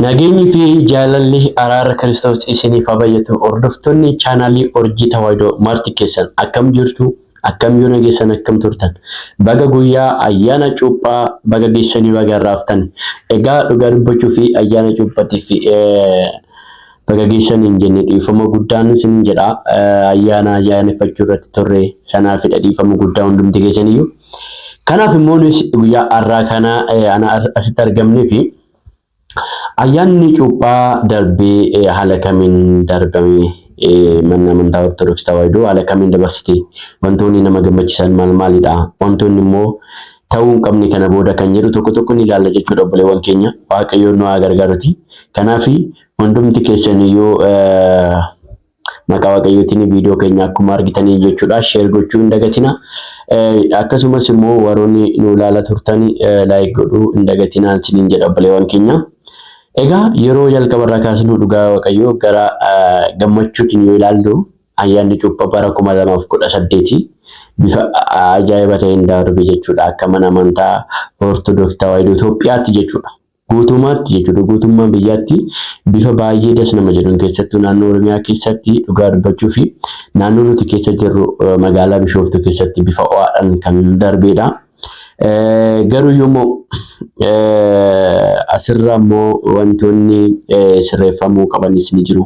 Nageenyi fi jaalalli araara Kiristoos isiniif haa baay'atu. Hordoftoonni chaanaalii Urjii Tawaahidoo marti keessan akkam jirtu? Akkam yoo nageessan akkam turtan? Baga guyyaa ayyaana cuuphaa baga geessanii baga raaftan. Egaa dhugaa dubbachuu fi ayyaana cuuphatii fi baga geessanii hin jenne dhiifama guddaan isin jedha. Ayyaaneffachuu irratti turre sanaaf dhiifama guddaa hundumti keessaniyyuu. Kanaaf immoo guyyaa har'aa kana ana asitti argamnee fi ayyaanni cuuphaa darbee haala kamiin darbame mana amantaa Ortodoksii Tawaahidoo haala kamiin dabarsite wantoonni nama gammachiisan maalidha wantoonni immoo ta'uu hin qabne kana booda kan jedhu tokko ni ilaalla jechuudha obboleewwan keenya Waaqayyoon nu haa gargaaruti. Kanaaf hundumti keessaniyyuu maqaa Waaqayyootiin viidiyoo keenya akkuma argitanii jechuudha share gochuu hin dagatina. Akkasumas immoo warroonni nu ilaala turtan like godhuu hin dagatinaa isiniin jedha obboleewwan keenya. Egaa yeroo jalqabarraa kaasnu dhugaa Waaqayyoo gara gammachuutiin yoo ilaallu ayyaanni cuuphaa bara 2018 bifa ajaa'iba ta'een darbe jechuudha akka mana amantaa Ortodoksii Tawaahidoo Itoophiyaatti jechuudha. Guutummaatti jechuudha guutummaa biyyaatti bifa baay'ee das nama jedhuun keessattuu naannoo Oromiyaa keessatti dhugaa dubbachuu fi naannoo nuti keessa jirru magaalaa Bishooftuu keessatti bifa ho'aadhaan kan darbedha. Garuu yommuu asirra immoo wantoonni sirreeffamuu qabanis ni jiru.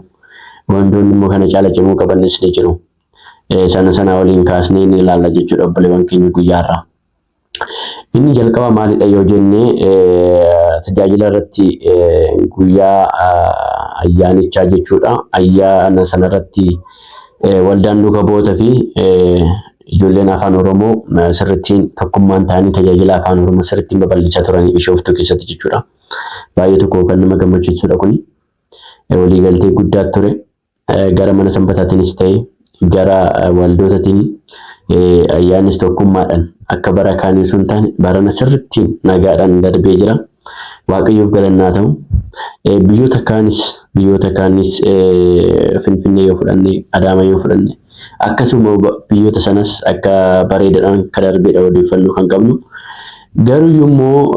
Wantoonni immoo kana caala cimuu qabanis ni jiru. Sana waliin kaasnee ni ilaalla jechuudha obboleewwan keenya guyyaarraa. Inni jalqaba maalidha yoo jenne tajaajila irratti guyyaa ayyaanichaa jechuudha. Ayyaana sanarratti waldaan duuka bu'ootaa fi ijoolleen afaan Oromoo sirrittiin tokkummaan ta'anii tajaajila afaan Oromoo sirrittiin babal'isaa turan Bishooftuu keessatti jechuudha. Baay'ee tokko kan nama gammachiisudha kuni. Waliigaltee guddaa ture. Gara mana sanbataatiinis ta'e gara waldootaatiin ayyaanis tokkummaadhaan akka bara kaanii sun taane barana sirrittiin nagaadhaan darbee jira. Waaqayyoof galannaa ta'u. Biyyoota kaanis Finfinnee yoo fudhanne Adaamaa yoo fudhanne akkasuma biyyoota sanas akka bareedaadhaan kan darbeedha odeeffannoo kan qabnu. Garuu yommuu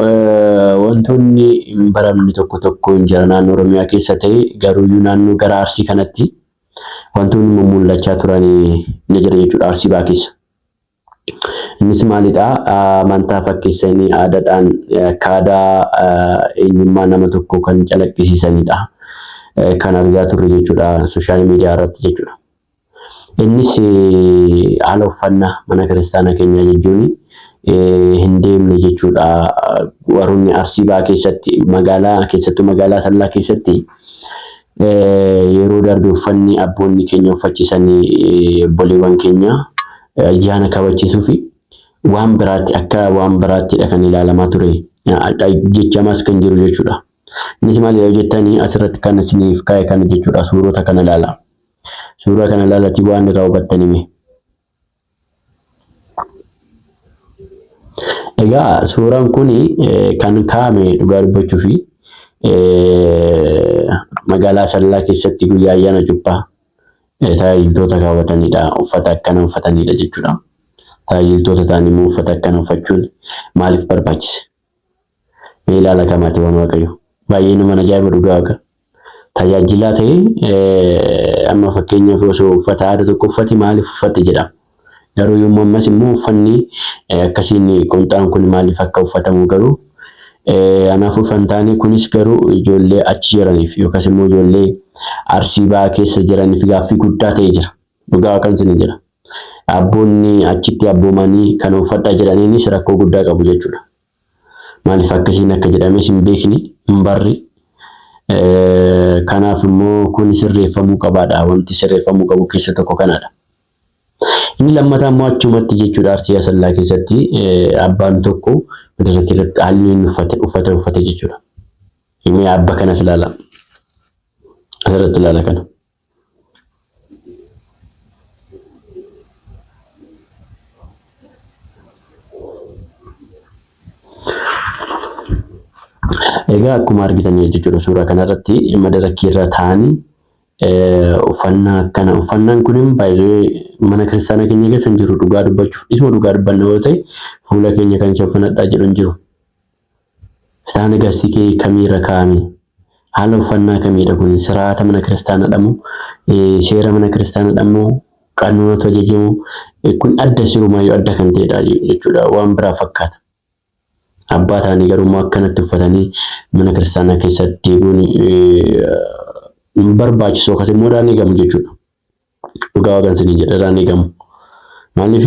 wantoonni hin baramne tokko hin jira naannoo Oromiyaa keessa ta'e garuu naannoo gara Arsii kanatti wantoonni mul'achaa turan ni jira jechuudha Arsii baa keessa. Innis maalidha amantaa fakkeessanii aadaadhaan akka aadaa eenyummaa nama tokko kan calaqqisiisanidha. Kan argaa turre jechuudha sooshaal miidiyaa irratti jechuudha. Innis haala uffannaa mana kiristaanaa keenyaa jechuun hin deemne jechuudha. Warroonni Arsii baa keessatti keessattuu magaalaa Asallaa keessatti yeroo darbe uffanni abboonni keenya uffachiisanii obboleewwan keenya ayyaana kabachiisuu fi waan biraattidha kan ilaalamaa ture. Jechamas kan jiru jechuudha. Innis maal yoo jettanii asirratti kan isiniif kaa'e kana jechuudha suurota kana ilaala. Suuraa kana ilaalati waan irraa hubattanii. Egaa suuraan kun kan kaa'ame dhugaa dubbachuu fi magaalaa Asallaa keessatti guyyaa ayyaana cuuphaa tajaajiltoota kaawwatanidha. Uffata akkana uffatanidha jechuudha. Tajaajiltoota ta'anii immoo uffata akkana uffachuun maaliif barbaachise? Mee ilaala kamaati waan Waaqayyo. Baay'ee nama ajaa'iba dhugaa Waaqa. Tajaajilaa ta'ee amma fakkeenyaaf osoo uffata aadaa tokko uffate maaliif uffatte jedhama. Garuu yommuu ammas immoo uffanni akkasiin qonxaan kun maaliif akka uffatamu garuu anaaf uffantaanii kunis garuu ijoollee achi jiraniif yookaas immoo ijoollee Arsii baa keessa jiraniif gaaffii guddaa ta'ee jira. Dhugaa Waaqaan isin jira. Abboonni achitti abboomanii kan uffadhaa jedhaniinis rakkoo guddaa qabu jechuudha. Maaliif akkasiin akka jedhames hin beekni hin barri. Kanaaf immoo kun sirreeffamuu qabaadha. Wanti sirreeffamuu qabu keessa tokko kanadha. Inni lammataa immoo achumatti jechuudha Arsii Asallaa keessatti abbaan tokko madarakii irratti haalli inni uffate jechuudha. Himee abba kanas ilaala. Asirratti ilaala kana. Egaa akkuma argitan jechuudha suuraa kanarratti madarakii irra taa'anii uffannaan kun baay'ee mana kiristaanaa keenya keessa hin jiru dhugaa dubbachuuf isuma dhugaa dubbanna yoo ta'e fuula keenya kan uffannadhaa jedhu hin jiru. Isaan gasii kee kamiirra kaa'ame haala uffannaa kamiidha kun siraata mana kiristaanaadha moo seera mana kiristaanaadha moo qanuunatu ajajamu kun adda sirumaayyuu adda kan ta'edha jechuudha waan biraa fakkaata. Abbaa ta'anii garuu akkanatti uffatanii mana kiristaanaa keessatti deemuun barbaachisoo akkasii immoo dhaan eegamu jechuudha. Dhugaa waaqan isinii jedha dhaan eegamu. Maaliif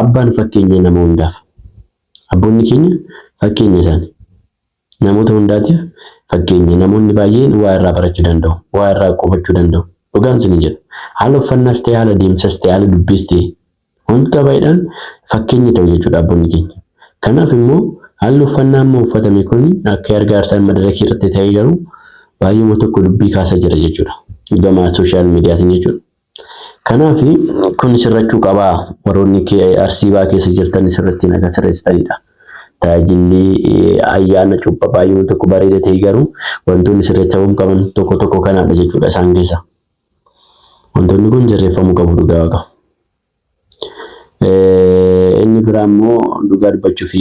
abbaan fakkeenya nama hundaaf. Abboonni keenya fakkeenya isaanii. Namoota hundaatiif fakkeenya namoonni baay'een waa irraa barachuu danda'u, waa irraa qubachuu danda'u. Dhugaan isinii jedha. Haala uffannaas ta'e, haala deemsas ta'e, haala dubbiis ta'e wanta baay'eedhaan fakkeenya ta'u jechuudha abboonni keenya. Kanaaf immoo haalli uffannaa amma uffatame kun akka argaartaan madarakii irratti ta'ee garuu baay'ee tokko dubbii kaasaa jira jechuudha. Gama sooshaal miidiyaatiin jechuudha. Kanaaf kun sirrachuu qabaa warroonni Arsii baa keessa jirtan sirratti naga sirreessitanidha. Tajaajilli ayyaana cuuphaa baay'ee tokko bareeda ta'e garuu wantoonni sirreeffamuu qaban tokko kanaadha jechuudha isaan keessa. Wantoonni kun sirreeffamuu qabu dhugaa waaqa. Inni biraa immoo dhugaa dubbachuu fi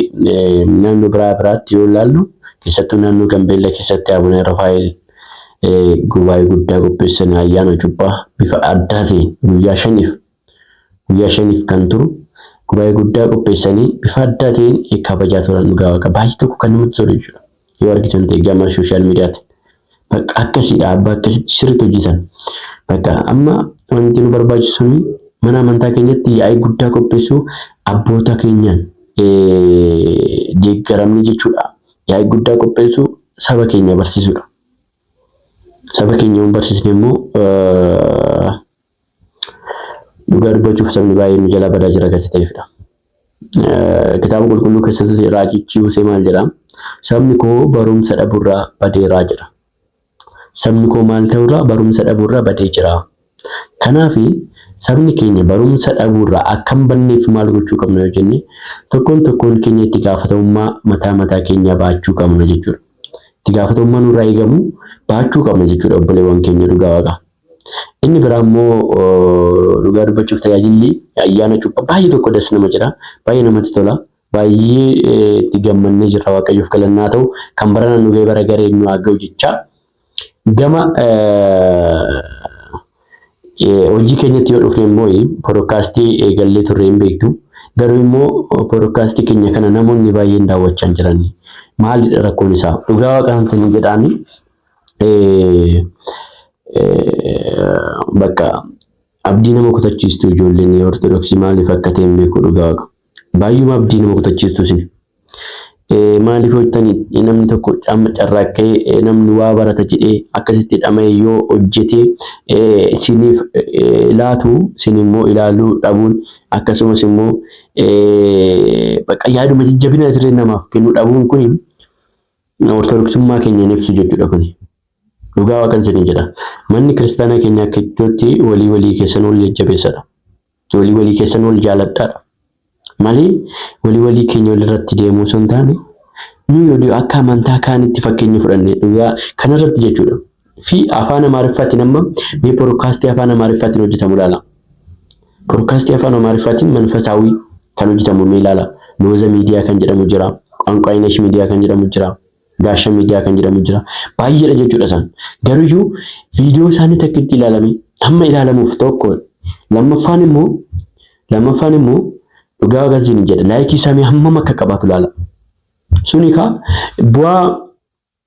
naannoo biraatti yoo ilaallu keessattuu naannoo Gambeellaa keessatti Abuna Rafaayil gubaa'ee guddaa qopheessan ayyaana cuuphaa bifa addaa ta'een guyyaa shaniif kan turu gubaa'ee guddaa qopheessanii bifa addaa ta'een kabajaa turan dhugaa waaqa baay'ee tokko kan namatti tolu jechuudha. Yoo argitan ta'e gama sooshaal miidiyaatti bakka akkasiidha abbaa akkasitti sirriitti hojjetan. Bakka amma wanti nu barbaachisu mana amantaa keenyatti yaa'ii guddaa qopheessuu abboota keenyaan deeggaramni jechuudha. Yaa'ii guddaa qopheessuu saba keenya barsiisudha. Saba keenya hin barsiisne immoo dhugaa dubbachuuf sabni baay'ee nu jala badaa jira gadi ta'eefidha. Kitaaba qulqulluu keessatti raajichi Musee maal jedha? Sabni koo barumsa dhabuurraa badeeraa jedha. Sabni koo maal ta'urraa barumsa dhabuurraa badee jira. Kanaaf sabni keenya barumsa dhabuurraa akkam banneef maal gochuu qabna yoo jenne tokkoon keenya itti gaafatamummaa mataa keenya baachuu qabna jechuudha. Itti gaafatamummaa nurraa eegamu baachuu qabna jechuudha obboleewwan keenya dhugaa waaqa. Inni biraa immoo dhugaa dubbachuuf tajaajilli ayyaana cuuphaa baay'ee tokko das nama jira. Baay'ee namatti tola. Baay'ee itti gammannee jirra waaqayyoof galannaa ta'u kan barana nu ga'e bara gareen nu haa ga'u jecha. Gama hojii keenyatti yoo dhufne immoo poodkaastii eegallee turre hin beektu. Garuu immoo poodkaastii keenya kana namoonni baay'een daawwachaa jiran. Maalidha rakkoon isaa? Dhugaa waaqaan isin jedhaani bakka abdii nama kutachiistu ijoolleen Ortodoksii maaliif akka ta'e beeku dhugaa waaqa. Baay'uma abdii nama kutachiistu isin. Maaliif hojjetanii namni tokko carraaqqee namni waa barata jedhee akkasitti dhama'ee yoo hojjetee isiniif laatu isin immoo ilaaluu dhabuun akkasumas immoo bakka yaaduma jajjabina siree namaaf kennu dhabuun kun ortodoksummaa keenya ibsu jechuudha kun. Dhugaa waaqan isin jedha. Manni kiristaanaa keenya akka ittootti walii keessan wal jajjabeessadha. Walii keessan wal jaaladhaadha. Malee walii keenya walirratti deemuu osoo hin taane nuyi akka amantaa kaanitti fakkeenya fudhannee dhugaa kanarratti jechuudha. Fi afaan Amaariffaatiin amma mee poodkaastii afaan Amaariffaatiin hojjetamu ilaala. Poodkaastii afaan Amaariffaatiin manfasaawii kan hojjetamu mee ilaala. Looza miidiyaa kan jedhamu jira. Qaanqaayinesh miidiyaa kan jedhamu jira. Gaasha miidiyaa kan jedhamu jira. Baay'eedha jechuudha isaan. Garuu viidiyoo isaanii takkitti ilaalame hamma ilaalamuuf tokko. Lammaffaan immoo dhugaa waaqan jedha laayikii isaanii hammam akka qabaatu ilaala. Suni bu'aa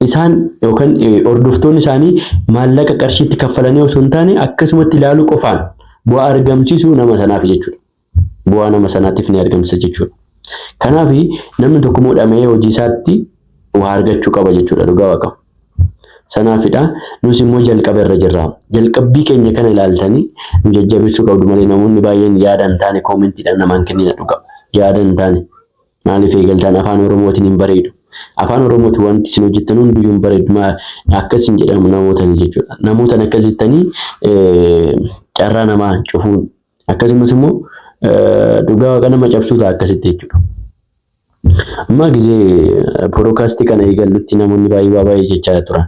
isaan yookaan hordoftoonni isaanii maallaqa qarshiitti kaffalanii osoo hin taane akkasumatti ilaaluu qofaan bu'aa argamsiisuu nama sanaaf jechuudha. Bu'aa nama sanaatiif ni argamsiisa jechuudha. Kanaaf namni tokko muudhamee hojii isaatti waa argachuu qaba jechuudha dhugaa waaqa. Sanaafidha nus immoo jalqaba irra jirra. Jalqabbii keenya kana ilaaltanii nu jajjabeessuu qabdu malee namoonni baay'een yaada hin taane koomentiidhaan namaan kennina dhugaa. Yaada hin taane maaliif eegaltaan afaan Oromootiin hin bareedu. Afaan Oromootiin wanti isin hojjettan hundiyyuu hin bareedu. Akkasiin jedhamu namootani jechuudha. Namootan akkasittanii carraa namaa cufuun akkasumas immoo dhugaa waaqa nama cabsuu ta'a akkasitti jechuudha. Amma gizee poodkaastii kana eegallutti namoonni baay'ee jechaa turan.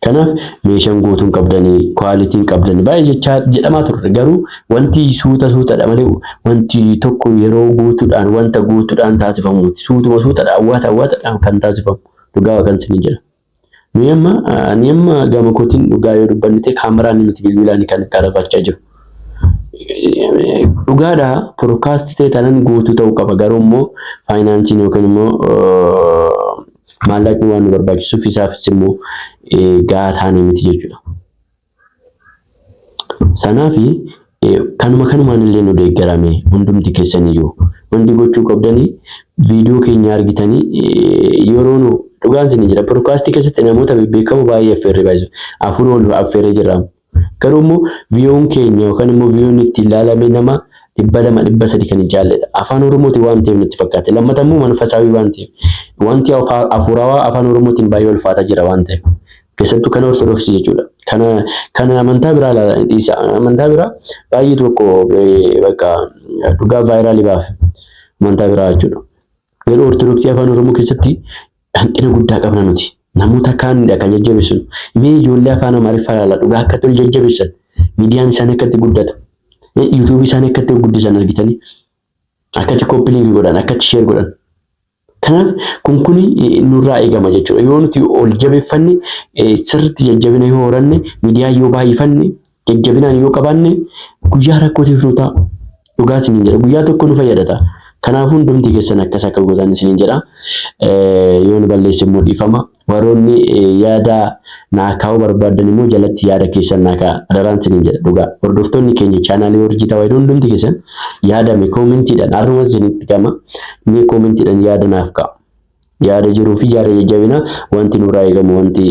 Kanaaf meeshaan guutuun qabdanii kwaalitiin qabdanii baay'ee jechaa jedhamaa turre garuu wanti suutaadha malee wanti tokko yeroo guutuudhaan wanta guutuudhaan taasifamu suutaadhaan awwaataadhaan kan taasifamu dhugaa kan isin jira. Ani amma gama kootiin dhugaa yoo dubbanne ta'e kaameraan nuti bilbilaan kan qarafachaa jiru. Dhugaadhaa podcast ta'e tanan guutuu ta'uu qaba garuu immoo faayinaansiin yookaan immoo maallaqni waan nu barbaachisuuf isaafis immoo gahaa taanee miti jechuudha. Sanaafi kanumaan illee nu deeggarame hundumti keessaniyyuu wanti gochuu qabdanii viidiyoo keenya argitanii yeroo nu dhugaan isin jira podcast keessatti namoota beekamoo baay'ee affeerree baay'ee afur ol affeerree jirra. Garuu immoo viidiyoon keenya yookaan immoo viidiyoon itti ilaalame nama 200-300 kan hin jaalledha. Afaan Oromooti waan ta'eef nutti fakkaate. Lammataa immoo manfasaawii waan ta'eef wanti afuurawaa afaan Oromootiin baay'ee ulfaataa jira waan ta'eef. Keessattuu kan Ortodoksii jechuudha. Kana amantaa biraa dhiisa. Amantaa biraa baay'ee tokko bakka dhugaa vaayiraalii baaf amantaa biraa jechuudha. Garuu Ortodoksii afaan Oromoo keessatti hanqina guddaa qabna nuti. Namoota kaanidha kan jajjabeessu. Mee ijoollee afaan Amaariffaa ilaala dhugaa akka tol jajjabeessan. Miidiyaan isaanii akkatti guddatu. YouTube isaanii akkatti guddisan argitanii. Akkatti koppiliingi godhan, akkatti sheer godhan. Kanaaf kun nurraa eegama jechuudha. Yoo nuti ol jabeeffanne sirriitti jajjabina yoo horanne miidiyaa yoo baay'ifanne jajjabinaan yoo qabaanne guyyaa rakkootiif nu ta'a. Dhugaa isin jedha guyyaa tokko nu fayyadata. Kanaafuu hundumti keessan akkas akka gootan isin jedha. Yoo nu balleesse immoo dhiifama. Warroonni yaada naa kaa'uu barbaadan immoo jalatti yaada keessan naa kaa'aa adaraan isin jedha dhugaa. Hordoftoonni keenya chaanaalii Urjii Tawaahidoo hundumti keessan yaadame koomentiidhaan haruma isinitti gama mee koomentiidhaan yaada naaf kaa'u. Yaada jiruu fi yaada jajjabina wanti nurraa eegamu wanti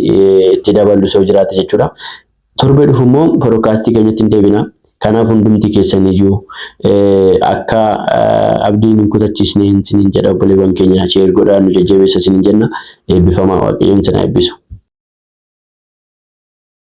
itti daballu soo jiraate jechuudha. Torbee dhufu immoo podkaastii keenyatti hin deebina. Kanaaf hundumti keessaniyyuu akka abdiin hin kutachiisne isin jedha obboleewwan keenya sheer godhaa nu jajjabeessa isin jenna. Eebbifamaa Waaqayyoon sana eebbisu.